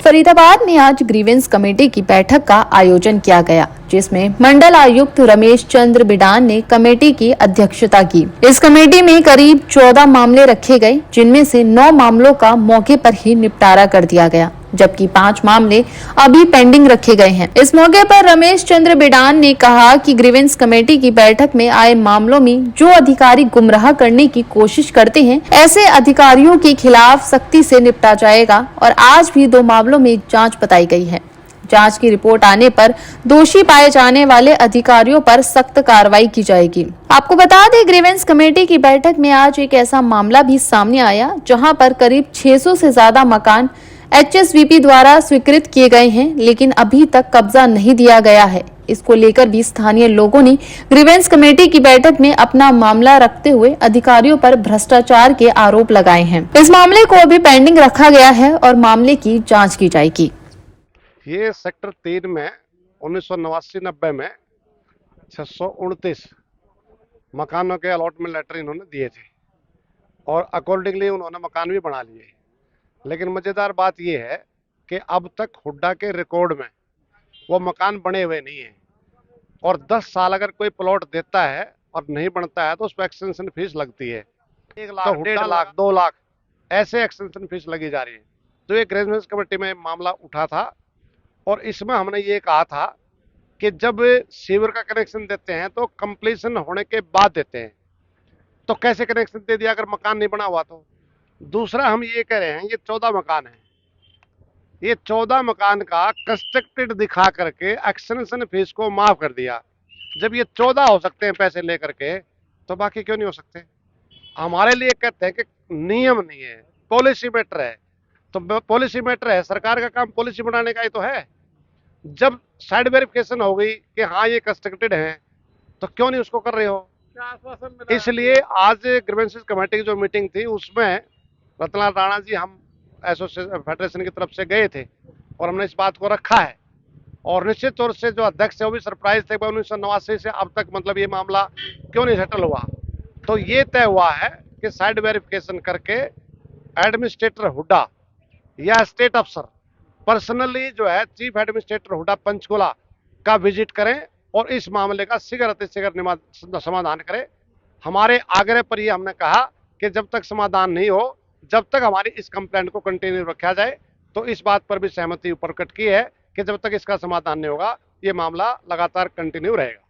फरीदाबाद में आज grievance committee की बैठक का आयोजन किया गया, जिसमें मंडल आयुक्त रमेश चंद्र बिडान ने कमेटी की अध्यक्षता की। इस कमेटी में करीब 14 मामले रखे गए, जिनमें से 9 मामलों का मौके पर ही निपटारा कर दिया गया, जबकि 5 मामले अभी पेंडिंग रखे गए हैं। इस मौके पर रमेश चंद्र बिडान ने कहा कि ग्रीवेंस कमेटी की बैठक में आए मामलों में जो अधिकारी गुमराह करने की कोशिश करते हैं, ऐसे अधिकारियों के खिलाफ सख्ती से निपटा जाएगा और आज भी 2 मामलों में जांच बताई गई है। जांच की रिपोर्ट आने पर दोषी पाए जाने वाले अधिकारियों पर सख्त कार्रवाई की जाएगी। आपको बता दें, ग्रीवेंस कमेटी की बैठक में आज एक ऐसा मामला भी सामने आया, जहां पर करीब 600 से ज्यादा मकान HSVP द्वारा स्वीकृत किए गए हैं, लेकिन अभी तक कब्जा नहीं दिया गया है। इसको लेकर भी स्थानीय लोगों ने ग्रीवेंस कमेटी की बैठक में अपना मामला रखते हुए अधिकारियों पर भ्रष्टाचार के आरोप लगाए हैं। इस मामले को अभी पेंडिंग रखा गया है और मामले की जांच की जाएगी। ये सेक्टर 3 में 1989-90 में 629 मकानों के अलॉटमेंट लेटर इन्होंने दिए थे और अकॉर्डिंगली उन्होंने मकान भी बना लिए। लेकिन मज़ेदार बात यह है कि अब तक हुड्डा के रिकॉर्ड में वो मकान बने हुए नहीं है और 10 साल अगर कोई प्लॉट देता है और नहीं बनता है तो उस पर एक्सटेंशन फीस लगती है। 1 लाख, 1.5 लाख, 2 लाख ऐसे एक्सटेंशन फीस लगी जा रही है। तो ये ग्रीवेंस कमेटी में मामला उठा था और इसमें हमने ये कहा था कि जब सीवर का कनेक्शन देते हैं तो कंप्लीशन होने के बाद देते हैं, तो कैसे कनेक्शन दे दिया अगर मकान नहीं बना हुआ तो। दूसरा हम ये कह रहे हैं, ये 14 मकान है, ये 14 मकान का कंस्ट्रक्टेड दिखा करके एक्सटेंशन फीस को माफ कर दिया। जब ये 14 हो सकते हैं पैसे लेकर के, तो बाकी क्यों नहीं हो सकते। हमारे लिए कहते हैं कि नियम नहीं है, पॉलिसी मैटर है। तो पॉलिसी मैटर है, सरकार का काम पॉलिसी बनाने का ही तो है। जब साइड वेरिफिकेशन हो गई कि हाँ ये कंस्ट्रक्टेड है, तो क्यों नहीं उसको कर रहे हो। इसलिए आज ग्रीवेंस कमेटी की जो मीटिंग थी उसमें रतनलाल राणा जी, हम एसोसिएशन फेडरेशन की तरफ से गए थे और हमने इस बात को रखा है। और निश्चित तौर से जो अध्यक्ष है वो भी सरप्राइज थे, 1989 से अब तक मतलब ये मामला क्यों नहीं सेटल हुआ। तो ये तय हुआ है कि साइड वेरिफिकेशन करके एडमिनिस्ट्रेटर हुड्डा या स्टेट अफसर पर्सनली जो है चीफ एडमिनिस्ट्रेटर हुड्डा पंचकुला का विजिट करें और इस मामले का शीघ्र अतिशीघ्र समाधान करें। हमारे आग्रह पर ये हमने कहा कि जब तक समाधान नहीं हो, जब तक हमारी इस कंप्लेंट को कंटिन्यू रखा जाए। तो इस बात पर भी सहमति प्रकट की है कि जब तक इसका समाधान नहीं होगा ये मामला लगातार कंटिन्यू रहेगा।